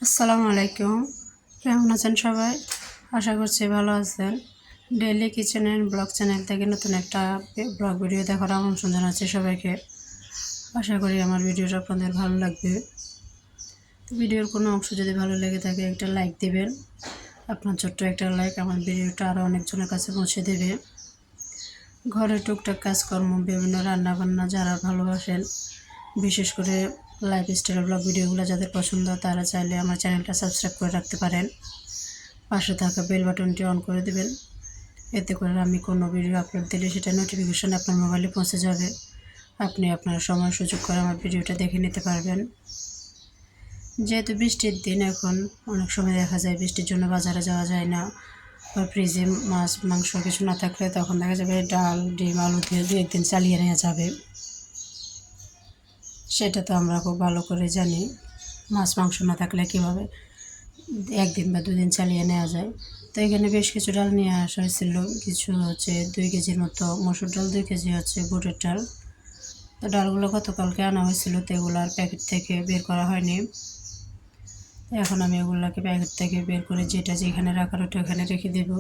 আসসালামু আলাইকুম। কেমন আছেন সবাই? আশা করছি ভালো আছেন। Daily kitchen and blog channel থেকে নতুন একটা ব্লগ ভিডিও দেখার আমন্ত্রণ জানাচ্ছি সবাইকে। আশা করি আমার ভিডিওটা আপনাদের ভালো লাগবে। তো ভিডিওর কোনো অংশ যদি ভালো লেগে থাকে একটা লাইক দিবেন। আপনার ছোট্ট একটা লাইক আমার ভিডিওটা আরও অনেকজনের কাছে পৌঁছে দেবে। ঘরে টুকটাক কাজকর্ম, বিভিন্ন রান্নাবান্না যারা ভালোবাসেন, বিশেষ করে লাইফস্টাইল ব্লগ ভিডিওগুলো যাদের পছন্দ তারা চাইলে আমার চ্যানেলটা সাবস্ক্রাইব করে রাখতে পারেন। পাশে থাকা বেল বাটনটি অন করে দেবেন। এতে করে আমি কোনো ভিডিও আপলোড দিলে সেটা নোটিফিকেশন আপনার মোবাইলে পৌঁছে যাবে। আপনি আপনার সময় সুযোগ করে আমার ভিডিওটা দেখে নিতে পারবেন। যেহেতু বৃষ্টির দিন, এখন অনেক সময় দেখা যায় বৃষ্টির জন্য বাজারে যাওয়া যায় না, বা ফ্রিজে মাছ মাংস কিছু না থাকলে তখন দেখা যাবে ডাল ডিম আলু দিয়ে 2-1 দিন চালিয়ে নেওয়া যাবে। সেটা তো আমরা খুব ভালো করে জানি, মাছ মাংস না থাকলে কীভাবে 1 দিন বা 2 দিন চালিয়ে নেওয়া যায়। তো এখানে বেশ কিছু ডাল নিয়ে আসা হয়েছিল, কিছু হচ্ছে 2 কেজির মতো মসুর ডাল, 2 কেজি হচ্ছে বুটের ডাল। তো ডালগুলো গতকালকে আনা হয়েছিল, তো এগুলো আর প্যাকেট থেকে বের করা হয়নি। এখন আমি ওগুলোকে প্যাকেট থেকে বের করে যেটা যেখানে রাখার ওটা ওখানে রেখে দেব।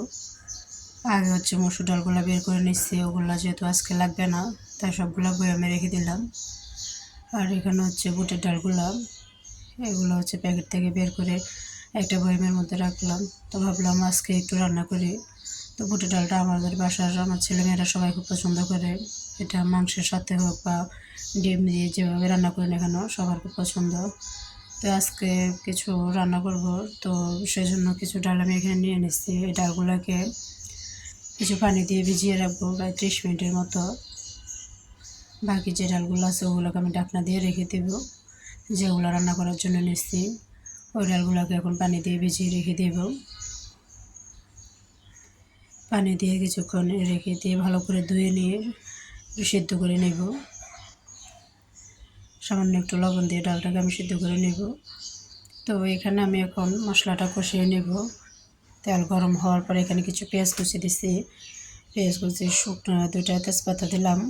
আগে হচ্ছে মসুর ডালগুলো বের করে নিচ্ছি, ওগুলো যেহেতু আজকে লাগবে না তাই সবগুলো বয়ামে রেখে দিলাম। আর এখানে হচ্ছে বুটের ডালগুলো, এগুলো হচ্ছে প্যাকেট থেকে বের করে একটা বয়ামের মধ্যে রাখলাম। তো ভাবলাম আজকে একটু রান্না করি। তো বুটের ডালটা আমাদের বাসার আমার ছেলেমেয়েরা সবাই খুব পছন্দ করে। এটা মাংসের সাথে হোক বা ডিম দিয়ে যেভাবে রান্না করি না কেন সবার খুব পছন্দ। তো আজকে কিছু রান্না করব, তো সেজন্য কিছু ডাল আমি এখানে নিয়ে নিচ্ছি। এই ডালগুলোকে কিছু পানি দিয়ে ভিজিয়ে রাখবো প্রায় 30 মিনিটের মতো। বাকি যে ডালগুলো আছে ওগুলোকে আমি ঢাকনা দিয়ে রেখে দেবো। যেগুলো রান্না করার জন্য নিচ্ছি ওই ডালগুলোকে এখন পানি দিয়ে ভিজিয়ে রেখে দেব। পানি দিয়ে কিছুক্ষণ রেখে দিয়ে ভালো করে ধুয়ে নিয়ে সিদ্ধ করে নেব। সামান্য একটু লবণ দিয়ে ডালটাকে আমি সিদ্ধ করে নেব। তো এখানে আমি এখন মশলাটা কষিয়ে নেব। তেল গরম হওয়ার পরে এখানে কিছু পেঁয়াজ কুচি দিচ্ছি, পেঁয়াজ কুচি শুকনো 2টা তেজপাতা দিলাম।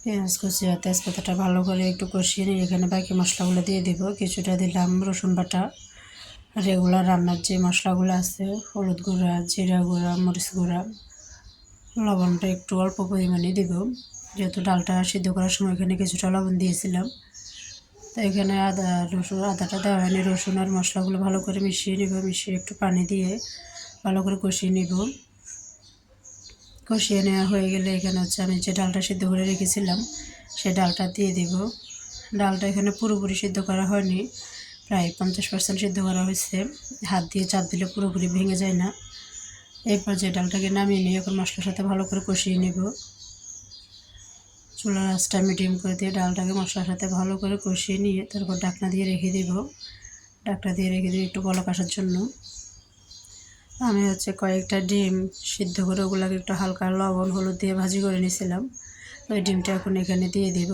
পেঁয়াজ কুচি আর তেজপাতাটা ভালো করে একটু কষিয়ে নিয়ে এখানে বাকি মশলাগুলো দিয়ে দেব। কিছুটা দিলাম রসুন বাটা, রেগুলার রান্নার যে মশলাগুলো আছে হলুদ গুঁড়া, জিরা গুঁড়া, মরিচ গুঁড়া, লবণটা একটু অল্প পরিমাণে দেব, যেহেতু ডালটা সিদ্ধ করার সময় এখানে কিছুটা লবণ দিয়েছিলাম। তো এখানে আদাটা দেওয়া হয়নি, রসুন আর মশলাগুলো ভালো করে মিশিয়ে নেব। মিশিয়ে একটু পানি দিয়ে ভালো করে কষিয়ে নেব। কষিয়ে নেওয়া হয়ে গেলে এখানে হচ্ছে আমি যে ডালটা সিদ্ধ করে রেখেছিলাম সেই ডালটা দিয়ে দেব। ডালটা এখানে পুরোপুরি সিদ্ধ করা হয়নি, প্রায় 50% সিদ্ধ করা হয়েছে। হাত দিয়ে চাপ দিলে পুরোপুরি ভেঙে যায় না। এরপর যে ডালটাকে নামিয়ে নিয়ে এখন মশলার সাথে ভালো করে কষিয়ে নেব। চুলার আঁচটা মিডিয়াম করে দিয়ে ডালটাকে মশলার সাথে ভালো করে কষিয়ে নিয়ে তারপর ঢাকনা দিয়ে রেখে দেব। ঢাকনা দিয়ে রেখে দিয়ে একটু বলক আসার জন্য আমি হচ্ছে কয়েকটা ডিম সিদ্ধ করে ওগুলোকে একটু হালকা লবণ হলুদ দিয়ে ভাজি করে নিয়েছিলাম। ওই ডিমটা এখন এখানে দিয়ে দেব।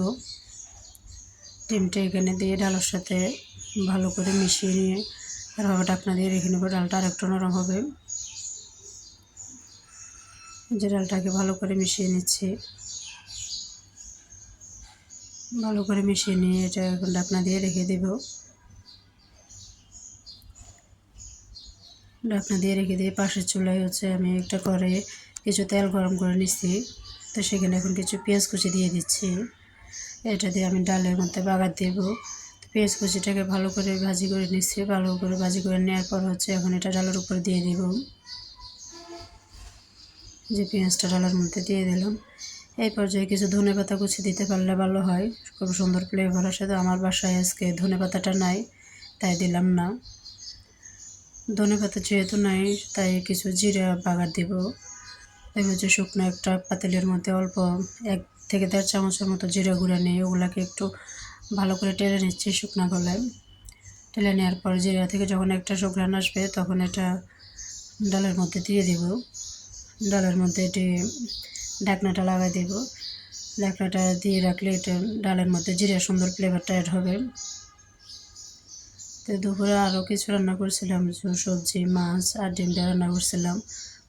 ডিমটা এখানে দিয়ে ডালের সাথে ভালো করে মিশিয়ে নিয়ে তারপর ঢাকনা দিয়ে রেখে নেব। ডালটা আর একটু নরম হবে। যে ডালটাকে ভালো করে মিশিয়ে নিচ্ছি, ভালো করে মিশিয়ে নিয়ে এটা এখন ঢাকনা দিয়ে রেখে দেব। ঢাকনা দিয়ে রেখে দিয়ে পাশের চুলায় হচ্ছে আমি একটা করে কিছু তেল গরম করে নিচ্ছি। তো সেখানে এখন কিছু পেঁয়াজ কুচি দিয়ে দিচ্ছি। এটা দিয়ে আমি ডালের মধ্যে বাগার দেব। তো পেঁয়াজ কুচিটাকে ভালো করে ভাজি করে নিচ্ছি। ভালো করে ভাজি করে নেওয়ার পর হচ্ছে এখন এটা ডালের উপর দিয়ে দেব। যে পেঁয়াজটা ডালের মধ্যে দিয়ে দিলাম। এই পর্যায়ে কিছু ধনেপাতা কুচি দিতে পারলে ভালো হয়, খুব সুন্দর ফ্লেভার আসে। তো আমার বাসায় আজকে ধনেপাতাটা নাই তাই দিলাম না। ধনেপাতা যেহেতু নাই তাই কিছু জিরা বাগার দেব। তাই হচ্ছে শুকনো একটা পাতিলের মধ্যে অল্প 1 থেকে 1.5 চামচের মতো জিরা গুঁড়া নিয়ে ওগুলাকে একটু ভালো করে টেলে নিচ্ছি শুকনো গলায়। টেলে নেওয়ার পর জিরা থেকে যখন একটা সুঘ্রাণ আসবে তখন এটা ডালের মধ্যে দিয়ে দেব। ডালের মধ্যে এটি ঢাকনাটা লাগাই দেব। ঢাকনাটা দিয়ে রাখলে এটা ডালের মধ্যে জিরা সুন্দর ফ্লেভারটা অ্যাড হবে। তো দুপুরে আরও কিছু রান্না করছিলাম, সবজি মাছ আর ডিমটা রান্না করছিলাম।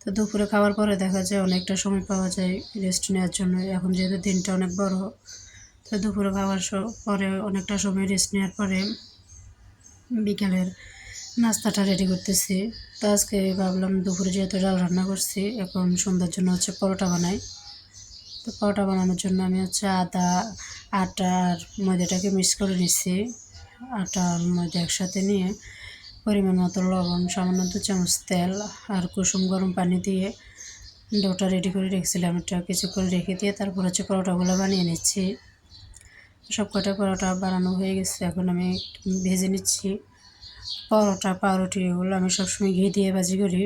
তো দুপুরে খাওয়ার পরে দেখা যায় অনেকটা সময় পাওয়া যায় রেস্ট নেওয়ার জন্য। এখন যেহেতু দিনটা অনেক বড়, তো দুপুরে খাওয়ার পরে অনেকটা সময় রেস্ট নেওয়ার পরে বিকেলের নাস্তাটা রেডি করতেছি। তো আজকে ভাবলাম দুপুরে যেহেতু ডাল রান্না করছি, এখন সন্ধ্যার জন্য হচ্ছে পরোটা বানাই। তো পরোটা বানানোর জন্য আমি হচ্ছে আটা আর ময়দাটাকে মিক্স করে নিচ্ছি। আটা আর ময়দা একসাথে নিয়ে পরিমাণ মতো লবণ, সামান্য 2 চামচ তেল আর কুসুম গরম পানি দিয়ে ডোটা রেডি করে রেখেছিলাম। এটা কিছুক্ষণ রেখে দিয়ে তারপর হচ্ছে পরোটাগুলো বানিয়ে নিচ্ছি। সব কটা পরোটা বানানো হয়ে গেছে, এখন আমি ভেজে নিচ্ছি। পরোটা পাউরুটি এগুলো আমি সবসময় ঘি দিয়ে ভাজি করি।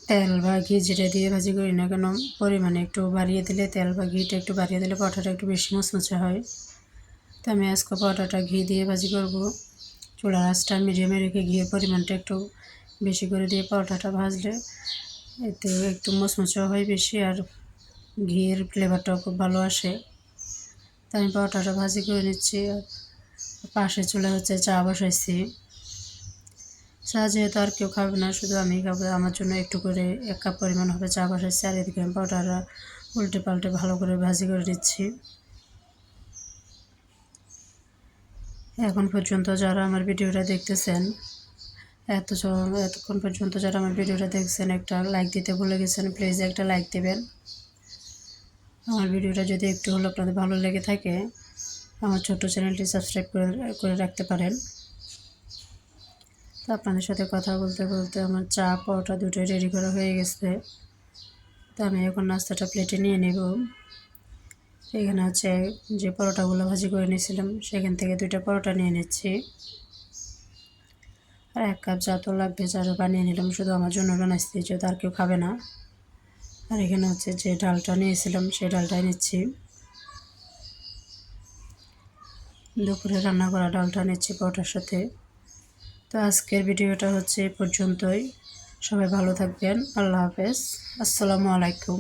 তেল বা ঘি যেটা দিয়ে ভাজি করি না কেন, পরিমাণে একটু বাড়িয়ে দিলে, তেল বা ঘিটা একটু বাড়িয়ে দিলে পরোটাটা একটু বেশি মুচমুচে হয়। তো আমি আজকে পরোটাটা ঘি দিয়ে ভাজি করব। চুলার আঁচটা মিডিয়ামে রেখে ঘিয়ের পরিমাণটা একটু বেশি করে দিয়ে পরোটাটা ভাজলে এতে একটু মুচমুচে হয় বেশি, আর ঘিয়ের ফ্লেভারটাও খুব ভালো আসে। তো আমি পরোটাটা ভাজি করে নিচ্ছি। পাশে চুলা হচ্ছে চা বসাইছি। চা যেহেতু আর কেউ খাবে না, শুধু আমি খাবো, আমার জন্য একটু করে 1 কাপ পরিমাণ হবে চা বসাইছি। আর এদিকে আমি পরোটাটা উল্টে পাল্টে ভালো করে ভাজি করে নিচ্ছি। এখন পর্যন্ত যারা আমার ভিডিওটা দেখতেছেন, এতক্ষণ পর্যন্ত যারা আমার ভিডিওটা দেখছেন, একটা লাইক দিতে ভুলে গেছেন, প্লিজ একটা লাইক দেবেন। আমার ভিডিওটা যদি একটু হলেও আপনাদের ভালো লেগে থাকে, আমার ছোট্ট চ্যানেলটি সাবস্ক্রাইব করে রাখতে পারেন। তো আপনাদের সাথে কথা বলতে বলতে আমার চা পরোটা দুটোই রেডি করা হয়ে গেছে। তো আমি এখন নাস্তাটা প্লেটে নিয়ে নেব। এখানে হচ্ছে যে পরোটাগুলো ভাজি করে নিয়েছিলাম, সেখান থেকে 2টা পরোটা নিয়ে নিচ্ছি। আর 1 কাপ চা তো লাগবে, চাটা বানিয়ে নিলাম, শুধু আমার জন্য বানাচ্ছি, যেহেতু আর কেউ খাবে না। আর এখানে হচ্ছে যে ডালটা নিয়েছিলাম, সেই ডালটাই নিচ্ছি। দুপুরে রান্না করা ডালটা নিচ্ছি পরোটার সাথে। তো আজকের ভিডিওটা হচ্ছে এ পর্যন্তই। সবাই ভালো থাকবেন। আল্লাহ হাফেজ। আসসালামু আলাইকুম।